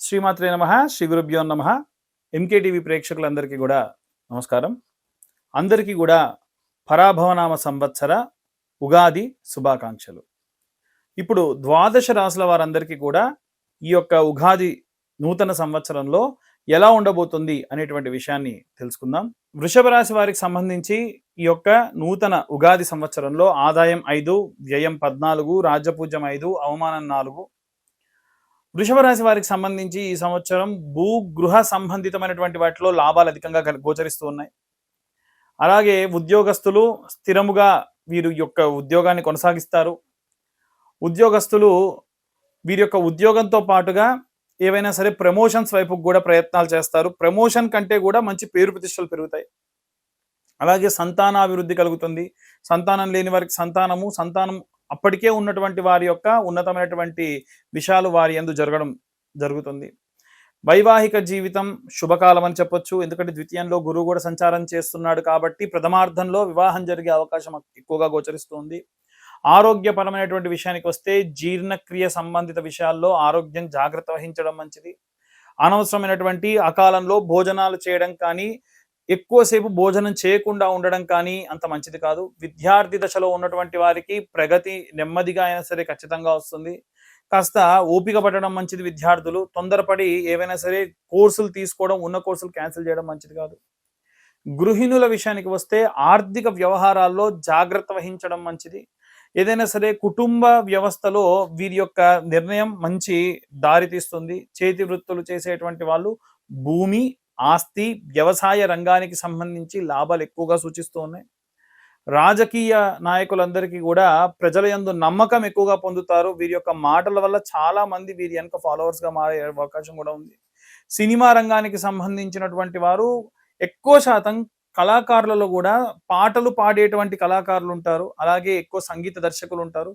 శ్రీమాత్రే నమః శ్రీ గురుభ్యో నమః. ఎంకేటీవీ ప్రేక్షకులందరికీ కూడా నమస్కారం. అందరికీ కూడా పరాభవనామ సంవత్సర ఉగాది శుభాకాంక్షలు. ఇప్పుడు ద్వాదశ రాశుల వారందరికీ కూడా ఈ యొక్క ఉగాది నూతన సంవత్సరంలో ఎలా ఉండబోతుంది అనేటువంటి విషయాన్ని తెలుసుకుందాం. వృషభ రాశి వారికి సంబంధించి ఈ యొక్క నూతన ఉగాది సంవత్సరంలో ఆదాయం 5, వ్యయం 14, రాజ్యపూజ్యం 5, అవమానం 4. వృషభ రాశి వారికి సంబంధించి ఈ సంవత్సరం భూగృహ సంబంధితమైనటువంటి వాటిలో లాభాలు అధికంగా గోచరిస్తూ ఉన్నాయి. అలాగే ఉద్యోగస్తులు స్థిరముగా వీరి యొక్క ఉద్యోగాన్ని కొనసాగిస్తారు. ఉద్యోగస్తులు వీరి యొక్క ఉద్యోగంతో పాటుగా ఏవైనా సరే ప్రమోషన్స్ వైపు కూడా ప్రయత్నాలు చేస్తారు. ప్రమోషన్ కంటే కూడా మంచి పేరు ప్రతిష్టలు పెరుగుతాయి. అలాగే సంతానాభివృద్ధి కలుగుతుంది. సంతానం లేని వారికి సంతానం అప్పటికే ఉన్నటువంటి వారి యొక్క ఉన్నతమైనటువంటి విషయాలు వారి యందు జరుగుతుంది. వైవాహిక జీవితం శుభకాలం అని చెప్పొచ్చు. ఎందుకంటే ద్వితీయంలో గురువు కూడా సంచారం చేస్తున్నాడు కాబట్టి ప్రథమార్థంలో వివాహం జరిగే అవకాశం ఎక్కువగా గోచరిస్తుంది. ఆరోగ్యపరమైనటువంటి విషయానికి వస్తే జీర్ణక్రియ సంబంధిత విషయాల్లో ఆరోగ్యం జాగ్రత్త వహించడం మంచిది. అనవసరమైనటువంటి అకాలంలో భోజనాలు చేయడం కానీ, ఎక్కువసేపు భోజనం చేయకుండా ఉండడం కానీ అంత మంచిది కాదు. విద్యార్థి దశలో ఉన్నటువంటి వారికి ప్రగతి నెమ్మదిగా అయినా సరే ఖచ్చితంగా వస్తుంది. కాస్త ఓపిక పడడం మంచిది. విద్యార్థులు తొందరపడి ఏవైనా సరే కోర్సులు తీసుకోవడం, ఉన్న కోర్సులు క్యాన్సిల్ చేయడం మంచిది కాదు. గృహిణుల విషయానికి వస్తే ఆర్థిక వ్యవహారాల్లో జాగ్రత్త వహించడం మంచిది. ఏదైనా సరే కుటుంబ వ్యవస్థలో వీరి యొక్క నిర్ణయం మంచి దారి తీస్తుంది. చేతి వృత్తులు చేసేటువంటి వాళ్ళు భూమి, ఆస్తి, వ్యవసాయ రంగానికి సంబంధించి లాభాలు ఎక్కువగా సూచిస్తూ ఉన్నాయి. రాజకీయ నాయకులందరికీ కూడా ప్రజల యందు నమ్మకం ఎక్కువగా పొందుతారు. వీరి యొక్క మాటల వల్ల చాలా మంది వీరి వెనుక ఫాలోవర్స్ గా మారే అవకాశం కూడా ఉంది. సినిమా రంగానికి సంబంధించినటువంటి వారు ఎక్కువ శాతం కళాకారులలో కూడా పాటలు పాడేటువంటి కళాకారులు ఉంటారు. అలాగే ఎక్కువ సంగీత దర్శకులు ఉంటారు.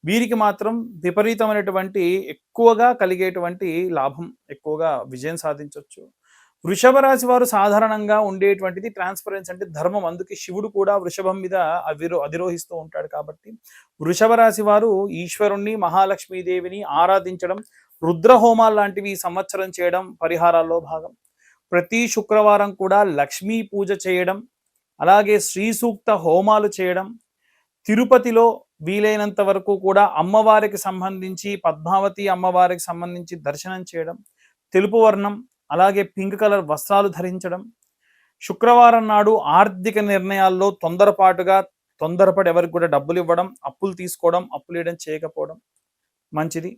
వీరికి మాత్రం విపరీతమైనటువంటి ఎక్కువగా కలిగేటువంటి లాభం, ఎక్కువగా విజయం సాధించవచ్చు. వృషభ రాశి వారు సాధారణంగా ఉండేటువంటిది ట్రాన్స్పరెన్సీ, అంటే ధర్మం. అందుకే శివుడు కూడా వృషభం మీద అధిరోహిస్తూ ఉంటాడు. కాబట్టి వృషభ రాశి వారు ఈశ్వరుణ్ణి, మహాలక్ష్మీదేవిని ఆరాధించడం, రుద్రహోమాలు లాంటివి సంవత్సరం చేయడం పరిహారాల్లో భాగం. ప్రతి శుక్రవారం కూడా లక్ష్మీ పూజ చేయడం, అలాగే శ్రీ సూక్త హోమాలు చేయడం, తిరుపతిలో వీలైనంత వరకు కూడా అమ్మవారికి సంబంధించి పద్మావతి అమ్మవారికి సంబంధించి దర్శనం చేయడం, తెలుపు వర్ణం అలాగే పింక్ కలర్ వస్త్రాలు ధరించడం, శుక్రవారం నాడు ఆర్థిక నిర్ణయాల్లో తొందరపడి ఎవరికి కూడా డబ్బులు ఇవ్వడం, అప్పులు తీసుకోవడం, అప్పులు ఇవ్వడం చేయకపోవడం మంచిది.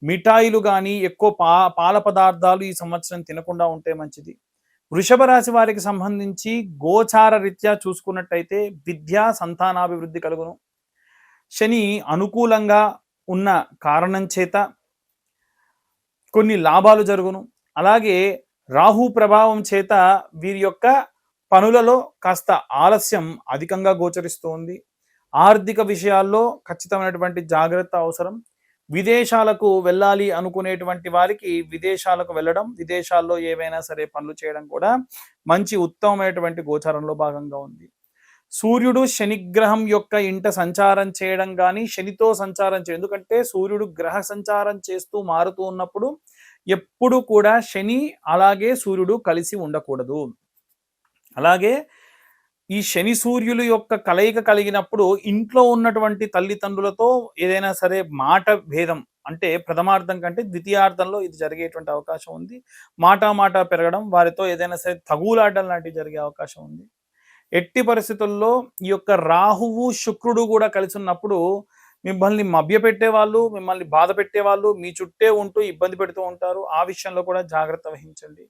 మిఠాయిలు కానీ ఎక్కువ పాల పదార్థాలు ఈ సంవత్సరం తినకుండా ఉంటే మంచిది. వృషభ రాశి వారికి సంబంధించి గోచార రీత్యా చూసుకున్నట్టయితే విద్యా సంతానాభివృద్ధి కలుగును. శని అనుకూలంగా ఉన్న కారణం చేత కొన్ని లాభాలు జరుగును. అలాగే రాహు ప్రభావం చేత వీరి యొక్క పనులలో కాస్త ఆలస్యం అధికంగా గోచరిస్తూ ఉంది. ఆర్థిక విషయాల్లో ఖచ్చితమైనటువంటి జాగ్రత్త అవసరం. విదేశాలకు వెళ్ళాలి అనుకునేటువంటి వారికి విదేశాలకు వెళ్ళడం, విదేశాల్లో ఏవైనా సరే పనులు చేయడం కూడా మంచి ఉత్తమమైనటువంటి గోచారంలో భాగంగా ఉంది. సూర్యుడు శనిగ్రహం యొక్క ఇంట సంచారం చేయడం కానీ, శనితో సంచారం చేయడం, ఎందుకంటే సూర్యుడు గ్రహ సంచారం చేస్తూ మారుతూ ఉన్నప్పుడు ఎప్పుడు కూడా శని అలాగే సూర్యుడు కలిసి ఉండకూడదు. అలాగే ఈ శని సూర్యులు యొక్క కలయిక కలిగినప్పుడు ఇంట్లో ఉన్నటువంటి తల్లిదండ్రులతో ఏదైనా సరే మాట భేదం, అంటే ప్రథమార్థం కంటే ద్వితీయార్థంలో ఇది జరిగేటువంటి అవకాశం ఉంది. మాట పెరగడం, వారితో ఏదైనా సరే తగులాటం లాంటివి జరిగే అవకాశం ఉంది. ఎట్టి పరిస్థితుల్లో ఈ యొక్క రాహువు శుక్రుడు కూడా కలిసి ఉన్నప్పుడు మిమ్మల్ని మభ్యపెట్టేవాళ్ళు, మిమ్మల్ని బాధ పెట్టేవాళ్ళు మీ చుట్టే ఉంటూ ఇబ్బంది పెడుతూ ఉంటారు. ఆ విషయంలో కూడా జాగ్రత్త వహించండి.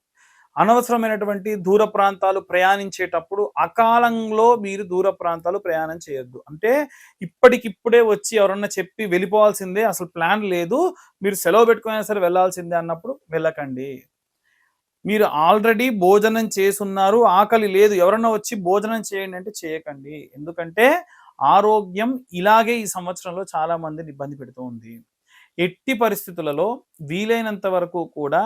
అనవసరమైనటువంటి దూర ప్రాంతాలు ప్రయాణించేటప్పుడు అకాలంలో మీరు దూర ప్రాంతాలు ప్రయాణం చేయొద్దు. అంటే ఇప్పటికిప్పుడే వచ్చి ఎవరన్నా చెప్పి వెళ్ళిపోవాల్సిందే, అసలు ప్లాన్ లేదు, మీరు సెలవు పెట్టుకున్నా సరే వెళ్ళాల్సిందే అన్నప్పుడు వెళ్ళకండి. మీరు ఆల్రెడీ భోజనం చేసున్నారు, ఆకలి లేదు, ఎవరన్నా వచ్చి భోజనం చేయండి అంటే చేయకండి. ఎందుకంటే ఆరోగ్యం ఇలాగే ఈ సంవత్సరంలో చాలా మందిని ఇబ్బంది పెడుతూ ఉంది. ఎట్టి పరిస్థితులలో వీలైనంత వరకు కూడా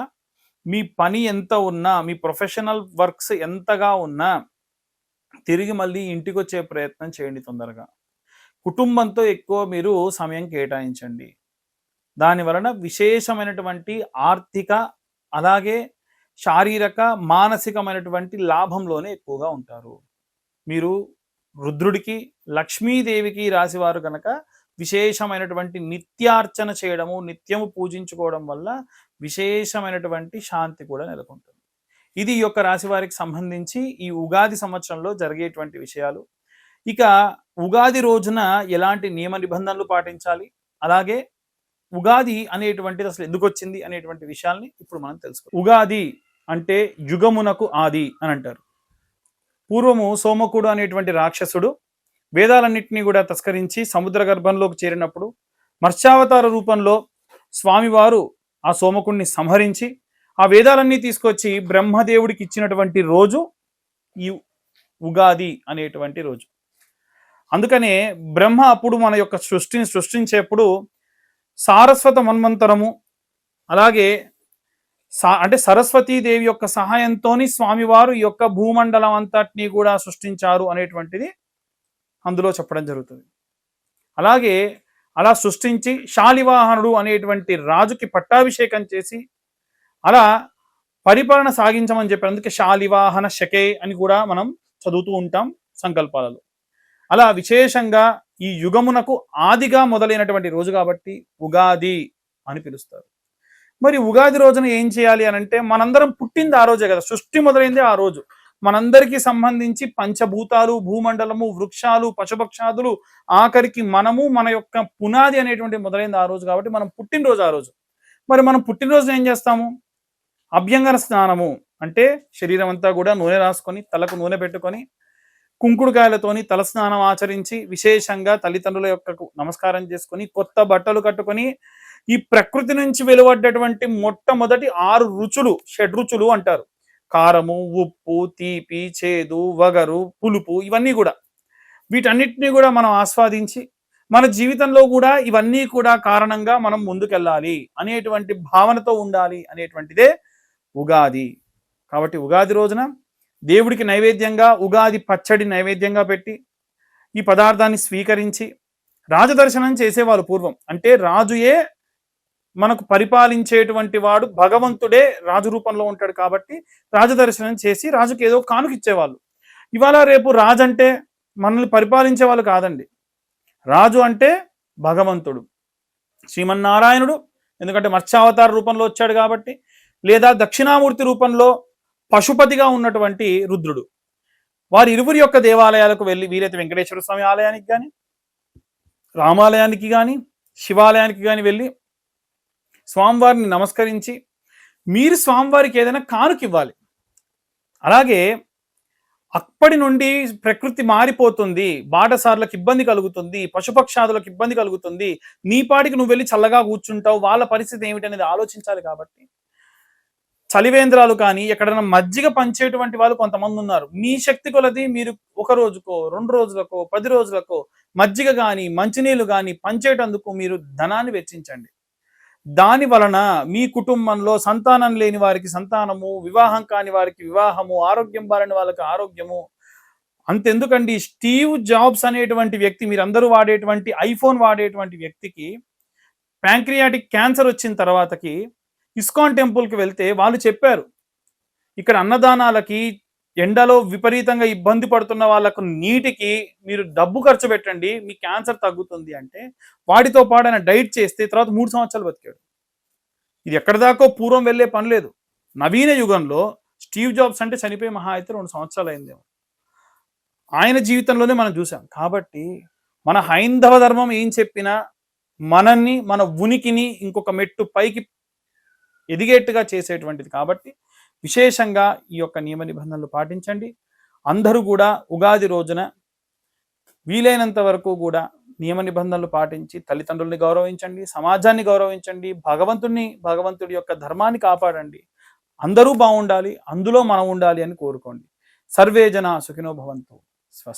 మీ పని ఎంత ఉన్నా, మీ ప్రొఫెషనల్ వర్క్స్ ఎంతగా ఉన్నా తిరిగి మళ్ళీ ఇంటికి వచ్చే ప్రయత్నం చేయండి తొందరగా. కుటుంబంతో ఎక్కువ మీరు సమయం కేటాయించండి. దాని వలన విశేషమైనటువంటి ఆర్థిక అలాగే శారీరక మానసికమైనటువంటి లాభంలోనే ఎక్కువగా ఉంటారు. మీరు రుద్రుడికి లక్ష్మీదేవికి రాశివారు కనుక విశేషమైనటువంటి నిత్యార్చన చేయడము, నిత్యము పూజించుకోవడం వల్ల విశేషమైనటువంటి శాంతి కూడా నెలకొంటుంది. ఇది ఈ యొక్క రాశి వారికి సంబంధించి ఈ ఉగాది సంవత్సరంలో జరిగేటువంటి విషయాలు. ఇక ఉగాది రోజున ఎలాంటి నియమ నిబంధనలు పాటించాలి, అలాగే ఉగాది అనేటువంటిది అసలు ఎందుకు వచ్చింది అనేటువంటి విషయాల్ని ఇప్పుడు మనం తెలుసుకోవాలి. ఉగాది అంటే యుగమునకు ఆది అని అంటారు. పూర్వము సోమకుడు అనేటువంటి రాక్షసుడు వేదాలన్నింటినీ కూడా తస్కరించి సముద్ర గర్భంలోకి చేరినప్పుడు మత్స్యావతార రూపంలో స్వామివారు ఆ సోమకుడిని సంహరించి ఆ వేదాలన్నీ తీసుకొచ్చి బ్రహ్మదేవుడికి ఇచ్చినటువంటి రోజు ఈ ఉగాది అనేటువంటి రోజు. అందుకనే బ్రహ్మ అప్పుడు మన యొక్క సృష్టిని సృష్టించేప్పుడు సారస్వత మన్వంతరము, అలాగే అంటే సరస్వతీదేవి యొక్క సహాయంతో స్వామివారు ఈ యొక్క భూమండలం అంతటినీ కూడా సృష్టించారు అనేటువంటిది అందులో చెప్పడం జరుగుతుంది. అలాగే అలా సృష్టించి శాలివాహనుడు అనేటువంటి రాజుకి పట్టాభిషేకం చేసి అలా పరిపాలన సాగించమని చెప్పారు. అందుకే శాలివాహన శకే అని కూడా మనం చదువుతూ ఉంటాం సంకల్పాలలో. అలా విశేషంగా ఈ యుగమునకు ఆదిగా మొదలైనటువంటి రోజు కాబట్టి ఉగాది అని పిలుస్తారు. మరి ఉగాది రోజున ఏం చేయాలి అని అంటే, మనందరం పుట్టింది ఆ రోజే కదా, సృష్టి మొదలైంది ఆ రోజు. మనందరికీ సంబంధించి పంచభూతాలు, భూమండలము, వృక్షాలు, పశుపక్షాదులు, ఆఖరికి మనము, మన యొక్క పునాది అనేటువంటి మొదలైంది ఆ రోజు కాబట్టి మనం పుట్టినరోజు ఆ రోజు. మరి మనం పుట్టినరోజు ఏం చేస్తాము? అభ్యంగన స్నానము అంటే శరీరం అంతా కూడా నూనె రాసుకొని, తలకు నూనె పెట్టుకొని, కుంకుడుకాయలతోని తలస్నానం ఆచరించి, విశేషంగా తల్లిదండ్రుల యొక్క నమస్కారం చేసుకొని, కొత్త బట్టలు కట్టుకొని, ఈ ప్రకృతి నుంచి వెలువడ్డటువంటి మొట్టమొదటి 6 రుచులు, షడ్రుచులు అంటారు. కారము, ఉప్పు, తీపి, చేదు, వగరు, పులుపు, ఇవన్నీ కూడా వీటన్నిటినీ కూడా మనం ఆస్వాదించి మన జీవితంలో కూడా ఇవన్నీ కూడా కారణంగా మనం ముందుకెళ్ళాలి అనేటువంటి భావనతో ఉండాలి అనేటువంటిదే ఉగాది. కాబట్టి ఉగాది రోజున దేవుడికి నైవేద్యంగా ఉగాది పచ్చడి నైవేద్యంగా పెట్టి ఈ పదార్థాన్ని స్వీకరించి రాజదర్శనం చేసేవాళ్ళు పూర్వం. అంటే రాజుయే మనకు పరిపాలించేటువంటి వాడు, భగవంతుడే రాజు రూపంలో ఉంటాడు కాబట్టి రాజదర్శనం చేసి రాజుకి ఏదో కానుక ఇచ్చేవాళ్ళు. ఇవాళ రేపు రాజు అంటే మనల్ని పరిపాలించే వాళ్ళు కాదండి. రాజు అంటే భగవంతుడు, శ్రీమన్నారాయణుడు, ఎందుకంటే మత్స్యావతార రూపంలో వచ్చాడు కాబట్టి, లేదా దక్షిణామూర్తి రూపంలో పశుపతిగా ఉన్నటువంటి రుద్రుడు. వారి ఇరువురి యొక్క దేవాలయాలకు వెళ్ళి, వీలైతే వెంకటేశ్వర స్వామి ఆలయానికి కానీ, రామాలయానికి కానీ, శివాలయానికి కానీ వెళ్ళి స్వామివారిని నమస్కరించి మీరు స్వామివారికి ఏదైనా కానుక ఇవ్వాలి. అలాగే అప్పటి నుండి ప్రకృతి మారిపోతుంది, బాటసార్లకు ఇబ్బంది కలుగుతుంది, పశుపక్షాదులకు ఇబ్బంది కలుగుతుంది, నీ పాటికి నువ్వు వెళ్ళి చల్లగా కూర్చుంటావు, వాళ్ళ పరిస్థితి ఏమిటి అనేది ఆలోచించాలి. కాబట్టి చలివేంద్రాలు కానీ ఎక్కడైనా మజ్జిగ పంచేటువంటి వాళ్ళు కొంతమంది ఉన్నారు. మీ శక్తి కొలది మీరు 1 రోజుకో 2 రోజులకో 10 రోజులకో మజ్జిగ కానీ మంచినీళ్ళు కానీ పంచేటందుకు మీరు ధనాన్ని వెచ్చించండి. దాని వలన మీ కుటుంబంలో సంతానం లేని వారికి సంతానము, వివాహం కాని వారికి వివాహము, ఆరోగ్యం బారని వాళ్ళకి ఆరోగ్యము. అంతెందుకండి, స్టీవ్ జాబ్స్ అనేటువంటి వ్యక్తి, మీరందరూ వాడేటువంటి ఐఫోన్ వాడేటువంటి వ్యక్తికి ప్యాంక్రియాటిక్ క్యాన్సర్ వచ్చిన తర్వాతకి ఇస్కాన్ టెంపుల్కి వెళ్తే వాళ్ళు చెప్పారు, ఇక్కడ అన్నదానాలకి, ఎండలో విపరీతంగా ఇబ్బంది పడుతున్న వాళ్ళకు నీటికి మీరు డబ్బు ఖర్చు పెట్టండి, మీ క్యాన్సర్ తగ్గుతుంది అంటే వాటితో పాటు ఆయన డైట్ చేస్తే తర్వాత 3 సంవత్సరాలు బతికాడు. ఇది ఎక్కడి దాకో పూర్వం వెళ్ళే పని లేదు. నవీన యుగంలో స్టీవ్ జాబ్స్ అంటే చనిపోయి మహా అయితే 2 సంవత్సరాలు అయిందేమో. ఆయన జీవితంలోనే మనం చూసాం. కాబట్టి మన హైందవ ధర్మం ఏం చెప్పినా మనల్ని, మన ఉనికిని ఇంకొక మెట్టు పైకి ఎదిగేట్టుగా చేసేటువంటిది. కాబట్టి విశేషంగా ఈ యొక్క నియమ నిబంధనలు పాటించండి. అందరూ కూడా ఉగాది రోజున వీలైనంత వరకు కూడా నియమ నిబంధనలు పాటించి తల్లిదండ్రుల్ని గౌరవించండి, సమాజాన్ని గౌరవించండి, భగవంతుడి యొక్క ధర్మాన్ని కాపాడండి. అందరూ బాగుండాలి, అందులో మనం ఉండాలి అని కోరుకోండి. సర్వే జన సుఖినో భవంతు. స్వస్తి.